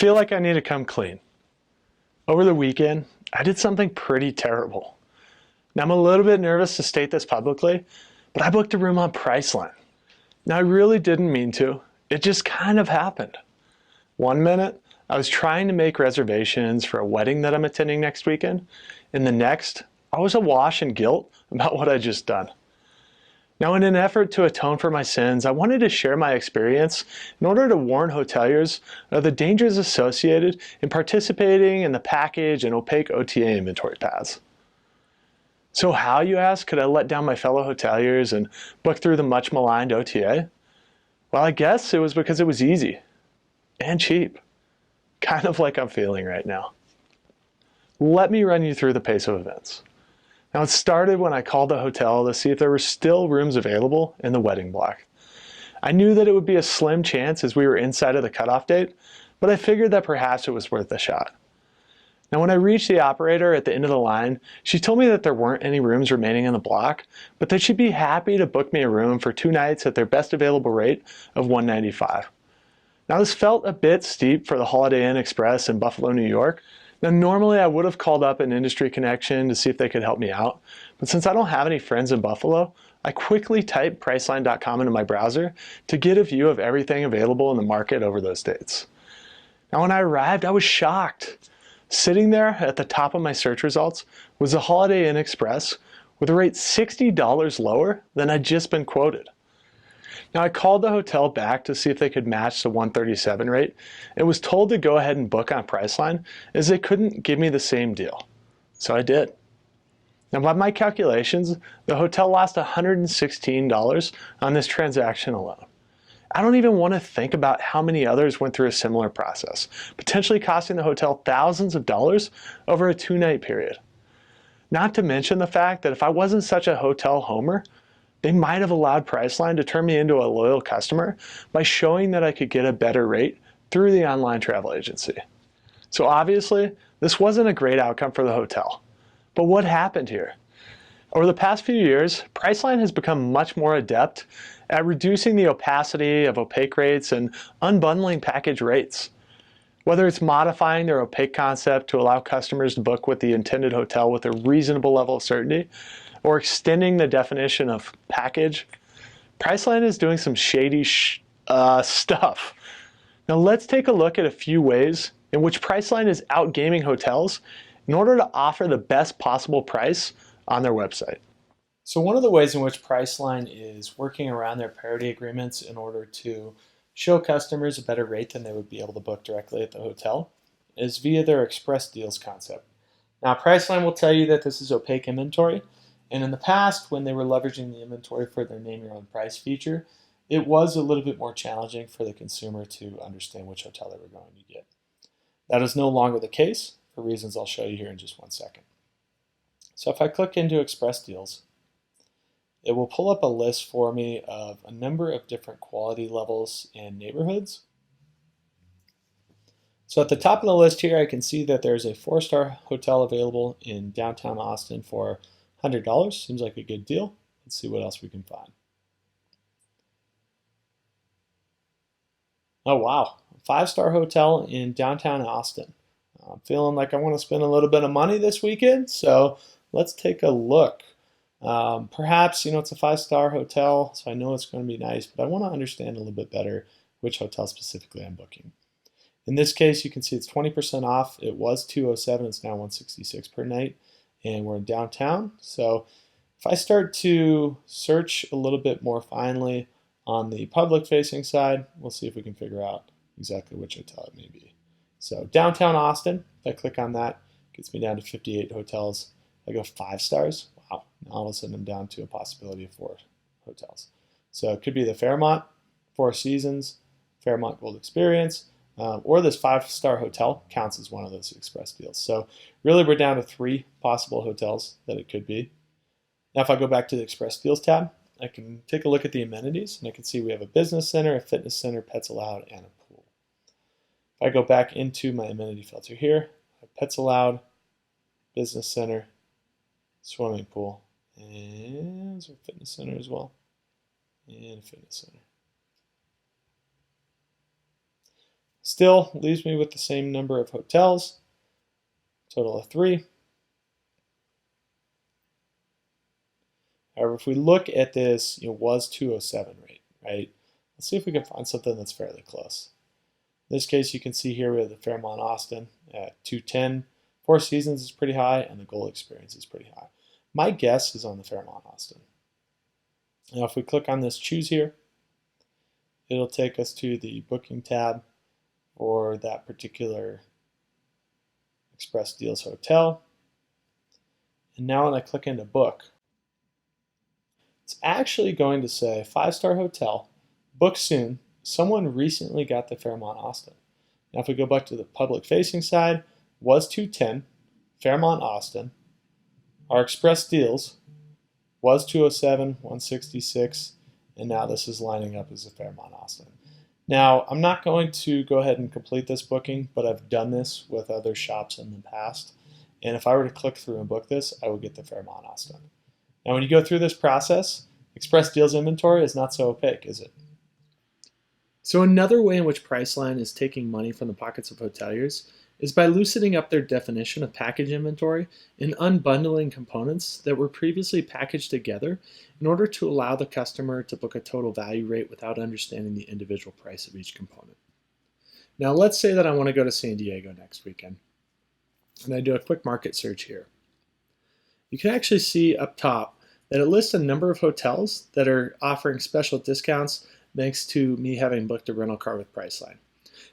feel like I need to come clean. Over the weekend, I did something pretty terrible. Now, I'm a little bit nervous to state this publicly, but I booked a room on Priceline. Now, I really didn't mean to. It just kind of happened. One minute, I was trying to make reservations for a wedding that I'm attending next weekend, and the next, I was awash in guilt about what I'd just done. Now, in an effort to atone for my sins, I wanted to share my experience in order to warn hoteliers of the dangers associated in participating in the package and opaque OTA inventory paths. So how, you ask, could I let down my fellow hoteliers and book through the much maligned OTA? Well, I guess it was because it was easy and cheap, kind of like I'm feeling right now. Let me run you through the pace of events. Now, it started when I called the hotel to see if there were still rooms available in the wedding block. I knew that it would be a slim chance as we were inside of the cutoff date, but I figured that perhaps it was worth a shot. Now, when I reached the operator at the end of the line, she told me that there weren't any rooms remaining in the block, but that she'd be happy to book me a room for 2 nights at their best available rate of $195. Now, this felt a bit steep for the Holiday Inn Express in Buffalo, New York. Now, normally I would have called up an industry connection to see if they could help me out, but since I don't have any friends in Buffalo, I quickly typed Priceline.com into my browser to get a view of everything available in the market over those dates. Now, when I arrived, I was shocked. Sitting there at the top of my search results was the Holiday Inn Express with a rate $60 lower than I'd just been quoted. Now, I called the hotel back to see if they could match the $137 rate and was told to go ahead and book on Priceline as they couldn't give me the same deal. So I did. Now, by my calculations, the hotel lost $116 on this transaction alone. I don't even want to think about how many others went through a similar process, potentially costing the hotel thousands of dollars over a 2-night period. Not to mention the fact that if I wasn't such a hotel homer, they might have allowed Priceline to turn me into a loyal customer by showing that I could get a better rate through the online travel agency. So obviously, this wasn't a great outcome for the hotel. But what happened here? Over the past few years, Priceline has become much more adept at reducing the opacity of opaque rates and unbundling package rates. Whether it's modifying their opaque concept to allow customers to book with the intended hotel with a reasonable level of certainty, or extending the definition of package, Priceline is doing some shady stuff. Now let's take a look at a few ways in which Priceline is outgaming hotels in order to offer the best possible price on their website. So one of the ways in which Priceline is working around their parity agreements in order to show customers a better rate than they would be able to book directly at the hotel is via their express deals concept. Now, Priceline will tell you that this is opaque inventory, and in the past, when they were leveraging the inventory for their name your own price feature, it was a little bit more challenging for the consumer to understand which hotel they were going to get. That is no longer the case for reasons I'll show you here in just one second. So if I click into Express Deals, it will pull up a list for me of a number of different quality levels and neighborhoods. So at the top of the list here, I can see that there's a 4-star hotel available in downtown Austin for $100. Seems like a good deal. Let's see what else we can find. Oh wow, 5-star hotel in downtown Austin. I'm feeling like I want to spend a little bit of money this weekend, so let's take a look. Perhaps, it's a 5-star hotel, so I know it's going to be nice, but I want to understand a little bit better which hotel specifically I'm booking. In this case, you can see it's 20% off. It was $207, it's now $166 per night, and we're in downtown. So if I start to search a little bit more finely on the public-facing side, we'll see if we can figure out exactly which hotel it may be. So downtown Austin, if I click on that, it gets me down to 58 hotels. I go 5 stars. Wow, now all of a sudden I'm down to a possibility of 4 hotels. So it could be the Fairmont, 4 Seasons, Fairmont Gold Experience, or this 5-star hotel counts as one of those express deals. So really we're down to 3 possible hotels that it could be. Now if I go back to the Express Deals tab, I can take a look at the amenities, and I can see we have a business center, a fitness center, pets allowed, and a pool. If I go back into my amenity filter here, I have pets allowed, business center, swimming pool, and there's a fitness center as well, and a fitness center. Still leaves me with the same number of hotels, total of 3. However, if we look at this, was 207 rate, right? Let's see if we can find something that's fairly close. In this case, you can see here we have the Fairmont Austin at 210. Four Seasons is pretty high, and the Gold Experience is pretty high. My guess is on the Fairmont Austin. Now, if we click on this choose here, it'll take us to the booking tab for that particular Express Deals hotel. And now when I click into book, it's actually going to say 5-star hotel, book soon. Someone recently got the Fairmont Austin. Now if we go back to the public facing side, was 210, Fairmont Austin. Our Express Deals was 207, 166, and now this is lining up as a Fairmont Austin. Now, I'm not going to go ahead and complete this booking, but I've done this with other shops in the past. And if I were to click through and book this, I would get the Fairmont Austin. Now, when you go through this process, Express Deals inventory is not so opaque, is it? So another way in which Priceline is taking money from the pockets of hoteliers is by loosening up their definition of package inventory and unbundling components that were previously packaged together in order to allow the customer to book a total value rate without understanding the individual price of each component. Now let's say that I want to go to San Diego next weekend, and I do a quick market search here. You can actually see up top that it lists a number of hotels that are offering special discounts thanks to me having booked a rental car with Priceline.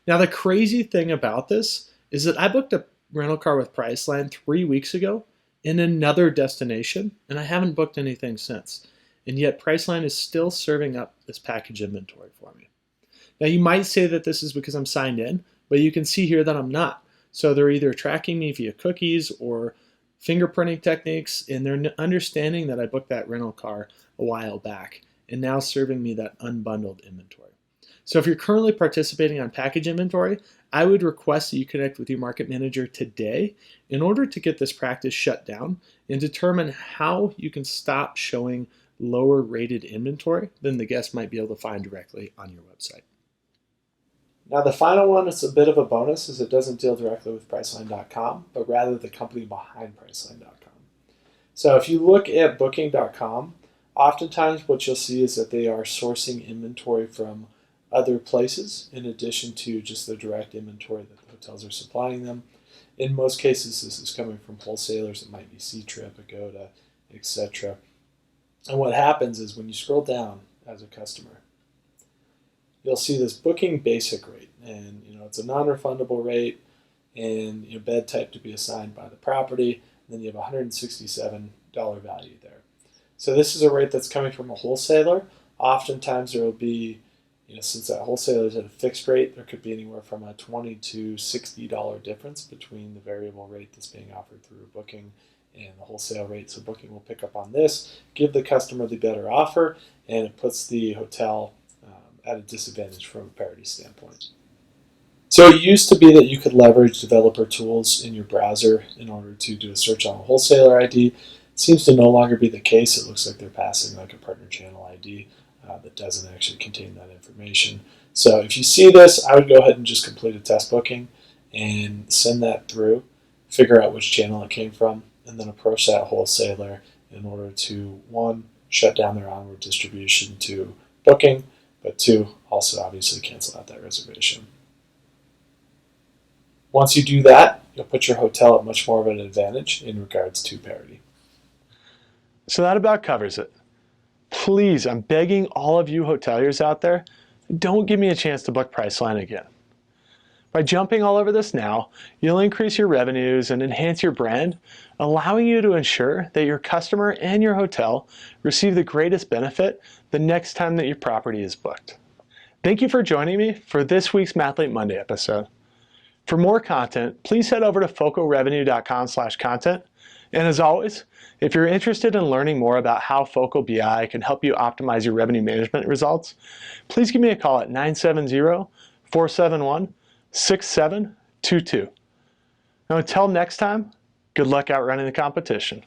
Now the crazy thing about this is that I booked a rental car with Priceline 3 weeks ago in another destination, and I haven't booked anything since. And yet Priceline is still serving up this package inventory for me. Now you might say that this is because I'm signed in, but you can see here that I'm not. So they're either tracking me via cookies or fingerprinting techniques, and they're understanding that I booked that rental car a while back and now serving me that unbundled inventory. So if you're currently participating on package inventory, I would request that you connect with your market manager today in order to get this practice shut down and determine how you can stop showing lower rated inventory than the guest might be able to find directly on your website. Now the final one is a bit of a bonus as it doesn't deal directly with Priceline.com, but rather the company behind Priceline.com. So if you look at Booking.com, oftentimes what you'll see is that they are sourcing inventory from other places in addition to just the direct inventory that the hotels are supplying them. In most cases, this is coming from wholesalers. It might be C-Trip, Agoda, etc. And what happens is when you scroll down as a customer, you'll see this booking basic rate, and it's a non-refundable rate, and bed type to be assigned by the property. And then you have $167 value there. So this is a rate that's coming from a wholesaler. Oftentimes there will be, since that wholesaler is at a fixed rate, there could be anywhere from a $20 to $60 difference between the variable rate that's being offered through Booking and the wholesale rate. So Booking will pick up on this, give the customer the better offer, and it puts the hotel at a disadvantage from a parity standpoint. So it used to be that you could leverage developer tools in your browser in order to do a search on a wholesaler ID. It seems to no longer be the case. It looks like they're passing like a partner channel ID that doesn't actually contain that information. So if you see this, I would go ahead and just complete a test booking and send that through, figure out which channel it came from, and then approach that wholesaler in order to, one, shut down their onward distribution to Booking, but two, also obviously cancel out that reservation. Once you do that, you'll put your hotel at much more of an advantage in regards to parity. So that about covers it. Please, I'm begging all of you hoteliers out there, don't give me a chance to book Priceline again. By jumping all over this now, you'll increase your revenues and enhance your brand, allowing you to ensure that your customer and your hotel receive the greatest benefit the next time that your property is booked. Thank you for joining me for this week's Mathlete Monday episode. For more content, please head over to focorevenue.com/content. And as always, if you're interested in learning more about how Focal BI can help you optimize your revenue management results, please give me a call at 970-471-6722. Now until next time, good luck outrunning the competition.